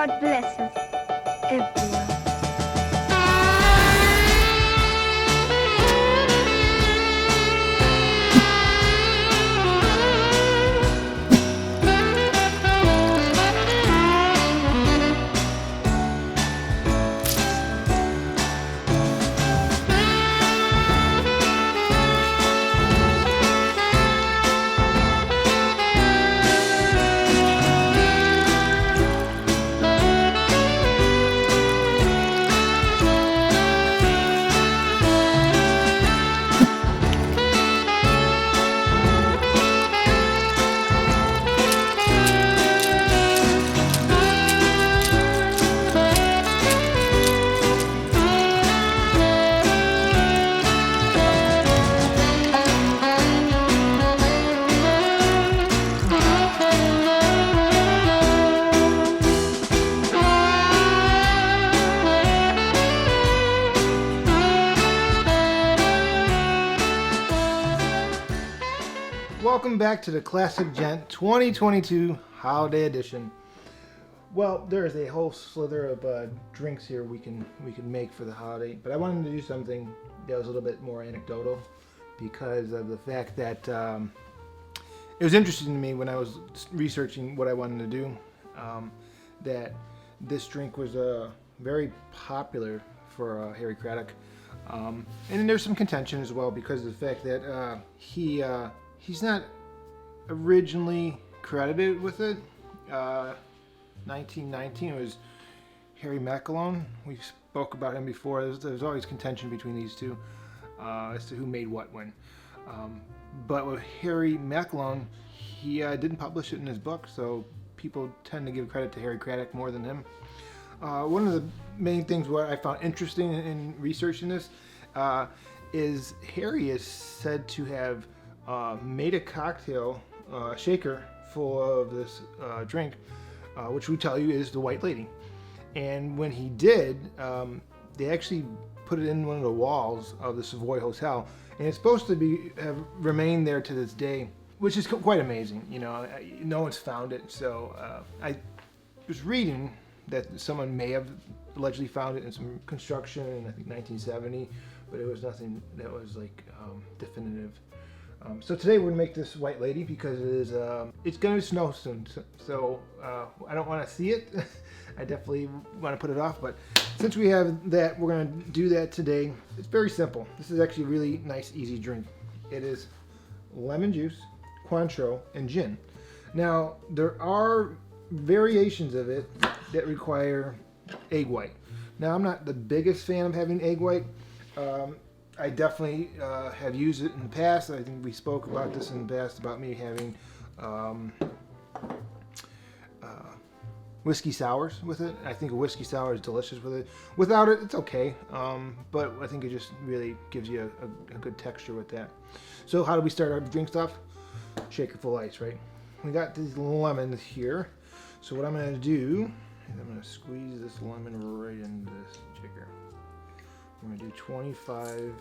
God bless us, everyone. Welcome back to the Classic Gent 2022 Holiday Edition. Well, there's a whole slither of drinks here we can make for the holiday, but I wanted to do something that was a little bit more anecdotal because of the fact that it was interesting to me when I was researching what I wanted to do, that this drink was very popular for Harry Craddock, and there's some contention as well because of the fact that he's not originally credited with it. 1919 it was Harry Macalone. We spoke about him before. There's always contention between these two as to who made what when. But with Harry Macalone, he didn't publish it in his book, so people tend to give credit to Harry Craddock more than him. One of the main things what I found interesting in researching this is Harry is said to have made a cocktail shaker full of this drink, which we tell you is the White Lady. And when he did, they actually put it in one of the walls of the Savoy Hotel, and it's supposed to have remained there to this day, which is quite amazing. You know, no one's found it. So I was reading that someone may have allegedly found it in some construction in I think 1970, but it was nothing that was like definitive. So today we're gonna make this White Lady because it is it's gonna snow soon, so I don't want to see it. I definitely want to put it off, but since we have that, we're gonna do that today. It's very simple. This is actually a really nice, easy drink. It is lemon juice, Cointreau, and gin. Now there are variations of it that require egg white. Now I'm not the biggest fan of having egg white. I definitely have used it in the past. I think we spoke about this in the past about me having whiskey sours with it. I think a whiskey sour is delicious with it. Without it, it's okay, but I think it just really gives you a good texture with that. So how do we start our drinks off? Shaker full ice, right? We got these lemons here. So what I'm going to do is I'm going to squeeze this lemon right into this shaker. I'm going to do 25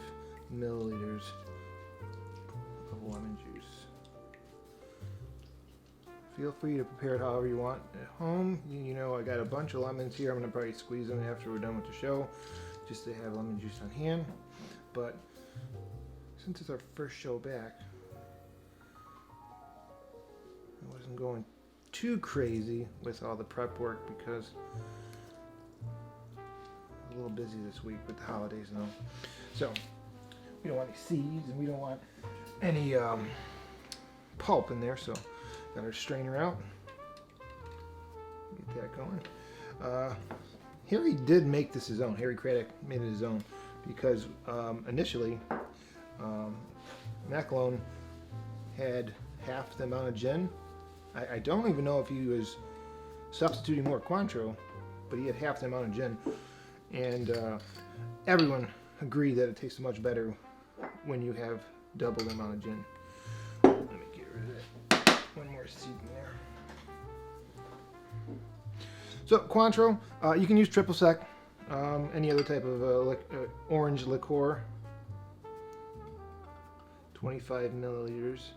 milliliters of lemon juice. Feel free to prepare it however you want at home. You know, I got a bunch of lemons here. I'm going to probably squeeze them after we're done with the show, just to have lemon juice on hand. But since it's our first show back, I wasn't going too crazy with all the prep work because a little busy this week with the holidays and all. So we don't want any seeds and we don't want any pulp in there, so got our strainer out. Get that going. Harry did make this his own. Harry Craddock made it his own because initially Macalone had half the amount of gin. I don't even know if he was substituting more Cointreau, but he had half the amount of gin. And everyone agreed that it tastes much better when you have double the amount of gin. Let me get rid of that. One more seed in there. So Cointreau, you can use triple sec, any other type of orange liqueur. 25 milliliters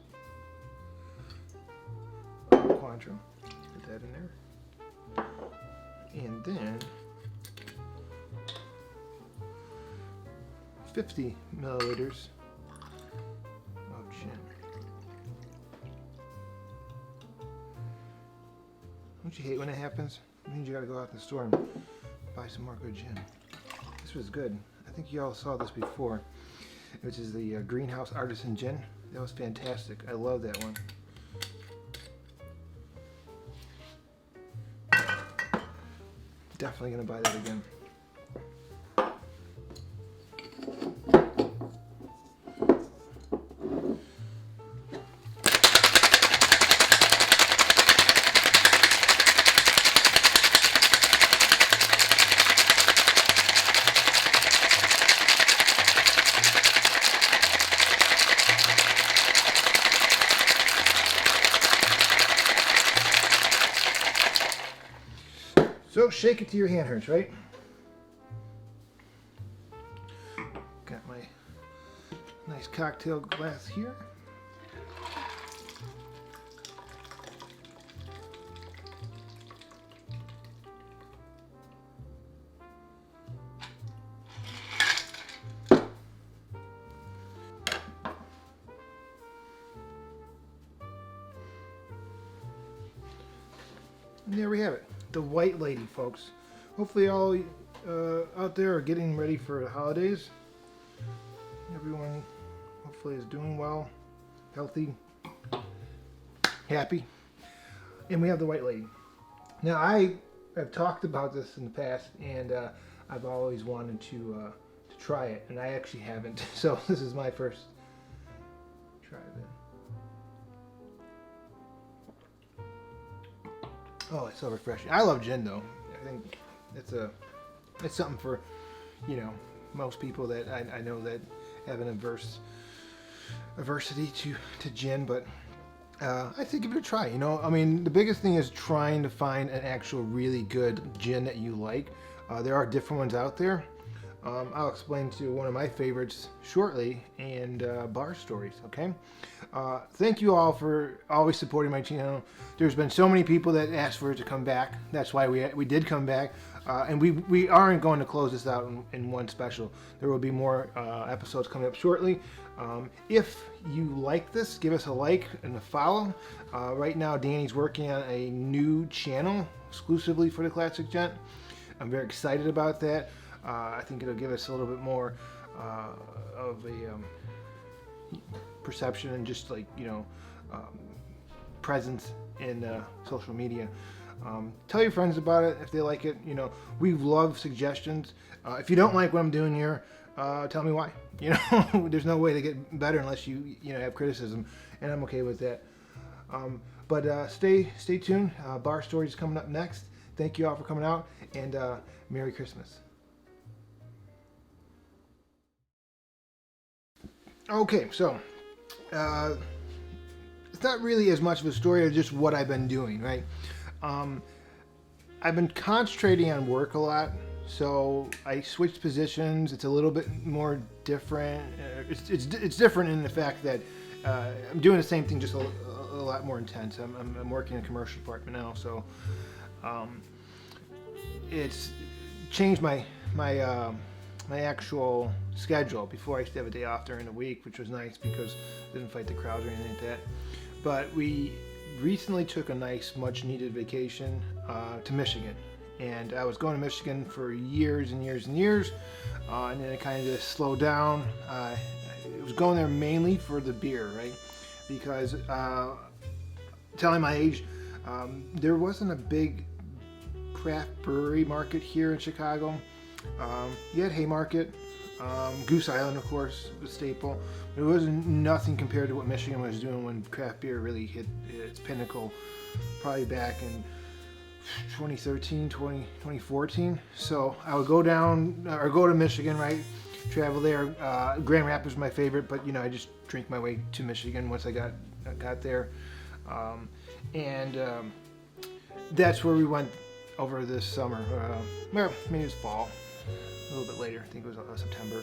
of Cointreau. Put that in there. And then 50 milliliters of gin. Don't you hate when it happens? It means you gotta go out to the store and buy some more good gin. This was good. I think you all saw this before, which is the Greenhouse Artisan Gin. That was fantastic. I love that one. Definitely gonna buy that again. So shake it till your hand hurts, right? Got my nice cocktail glass here. And there we have it. The White Lady, folks. Hopefully all out there are getting ready for the holidays. Everyone hopefully is doing well, healthy, happy. And we have the White Lady. Now I have talked about this in the past, and I've always wanted to try it, and I actually haven't. So this is my first try of it. Oh, it's so refreshing. I love gin though. I think it's something for, you know, most people that I know that have an aversity to gin, but I think give it a try. You know, I mean, the biggest thing is trying to find an actual really good gin that you like. There are different ones out there. I'll explain to one of my favorites shortly, and Bar Stories, okay? Thank you all for always supporting my channel. There's been so many people that asked for it to come back. That's why we did come back. And we aren't going to close this out in one special. There will be more episodes coming up shortly. If you like this, give us a like and a follow. Right now, Danny's working on a new channel exclusively for the Classic Gent. I'm very excited about that. I think it'll give us a little bit more of a perception and just like, you know, presence in social media. Tell your friends about it if they like it. You know, we love suggestions. If you don't like what I'm doing here, tell me why. You know, there's no way to get better unless you have criticism, and I'm okay with that. But stay tuned. Bar Stories coming up next. Thank you all for coming out, and Merry Christmas. Okay, so it's not really as much of a story as just what I've been doing, right? I've been concentrating on work a lot, so I switched positions. It's a little bit more different. It's different in the fact that I'm doing the same thing, just a lot more intense. I'm working in a commercial department now, so it's changed my actual schedule. Before I used to have a day off during the week, which was nice because I didn't fight the crowds or anything like that. But we recently took a nice, much needed vacation to Michigan. And I was going to Michigan for years and years and years, and then it kind of just slowed down. I was going there mainly for the beer, right? Because, telling my age, there wasn't a big craft brewery market here in Chicago. You had Haymarket, Goose Island, of course, was a staple. It wasn't nothing compared to what Michigan was doing when craft beer really hit its pinnacle, probably back in 2013, 2014. So I would go down, or go to Michigan, right? Travel there. Grand Rapids was my favorite, but I just drink my way to Michigan once I got there. That's where we went over this summer. Well, maybe it was fall, a little bit later. I think it was September.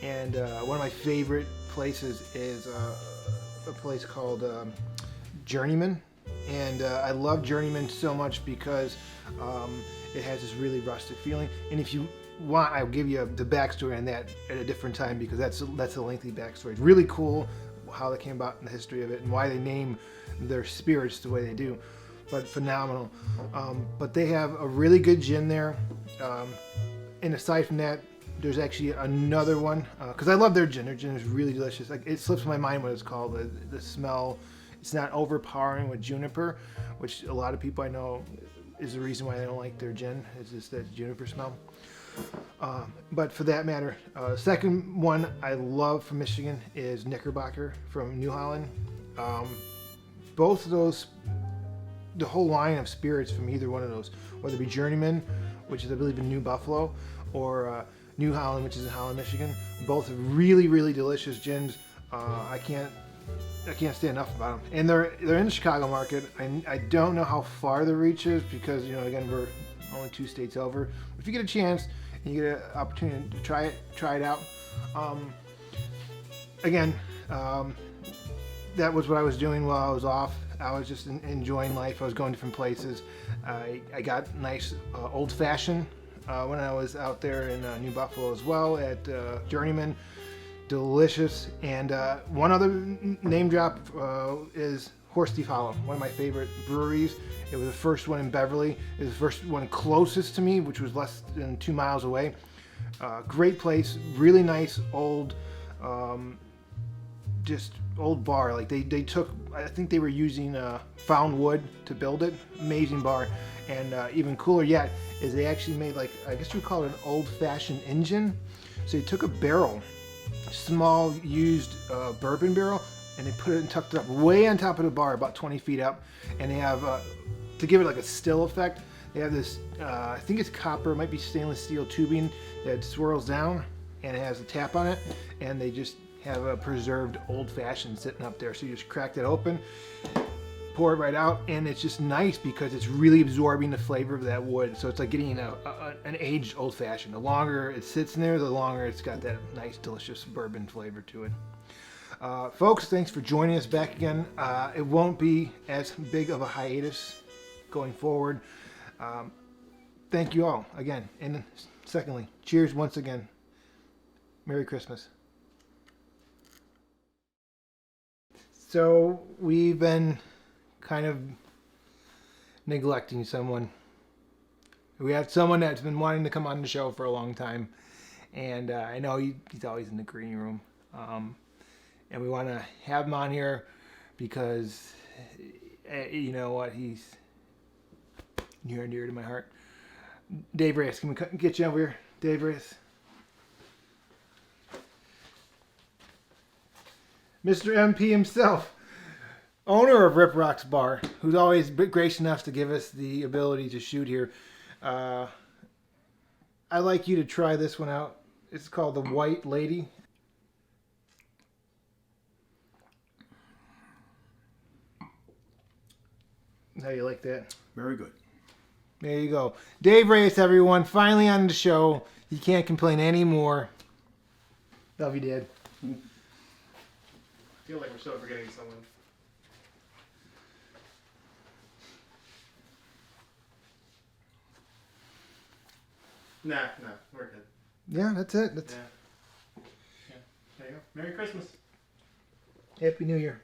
And one of my favorite places is a place called Journeyman. And I love Journeyman so much because it has this really rustic feeling. And if you want, I'll give you the backstory on that at a different time, because that's a lengthy backstory. It's really cool how that came about in the history of it and why they name their spirits the way they do. But phenomenal. But they have a really good gin there. And aside from that, there's actually another one, because I love their gin. Their gin is really delicious. Like, it slips my mind what it's called. The smell, it's not overpowering with juniper, which a lot of people I know is the reason why they don't like their gin. It's just that juniper smell. But for that matter, second one I love from Michigan is Knickerbocker from New Holland. Both of those, the whole line of spirits from either one of those, whether it be Journeyman, which is I believe in New Buffalo, or New Holland, which is in Holland, Michigan, both are really, really delicious gins. I can't say enough about them. And they're in the Chicago market. I don't know how far the reach is, because, you know, again, we're only 2 states over. If you get a chance and you get an opportunity to try it out. Again, that was what I was doing while I was off. I was just enjoying life. I was going different places. I got nice old-fashioned when I was out there in New Buffalo as well at Journeyman. Delicious. And one other name drop is Horse Thief Hollow, one of my favorite breweries. It was the first one in Beverly. It was the first one closest to me, which was less than 2 miles away. Great place, really nice old, just old bar. Like they took, I think they were using found wood to build it. Amazing bar. And even cooler yet is they actually made, like, I guess you would call it an old-fashioned engine. So they took a barrel, small used bourbon barrel, and they put it and tucked it up way on top of the bar, about 20 feet up. And they have, to give it like a still effect, they have this, I think it's copper, it might be stainless steel tubing that swirls down, and it has a tap on it. And they just have a preserved old-fashioned sitting up there. So you just crack that open, pour it right out, and it's just nice because it's really absorbing the flavor of that wood. So it's like getting an aged old-fashioned. The longer it sits in there, the longer it's got that nice, delicious bourbon flavor to it. Folks, thanks for joining us back again. It won't be as big of a hiatus going forward. Thank you all again. And secondly, cheers once again. Merry Christmas. So we've been kind of neglecting someone. We have someone that's been wanting to come on the show for a long time. And I know he's always in the green room. And we want to have him on here because, you know what, he's near and dear to my heart. Dave Reyes, can we get you over here? Dave Reyes. Mr. MP himself, owner of Rip Rocks Bar, who's always gracious enough to give us the ability to shoot here. I'd like you to try this one out. It's called the White Lady. How you like that? Very good. There you go. Dave Reyes, everyone, finally on the show. You can't complain anymore. Love you, Dad. I feel like we're still forgetting someone. Nah, we're good. Yeah, that's it. Yeah. There you go. Merry Christmas. Happy New Year.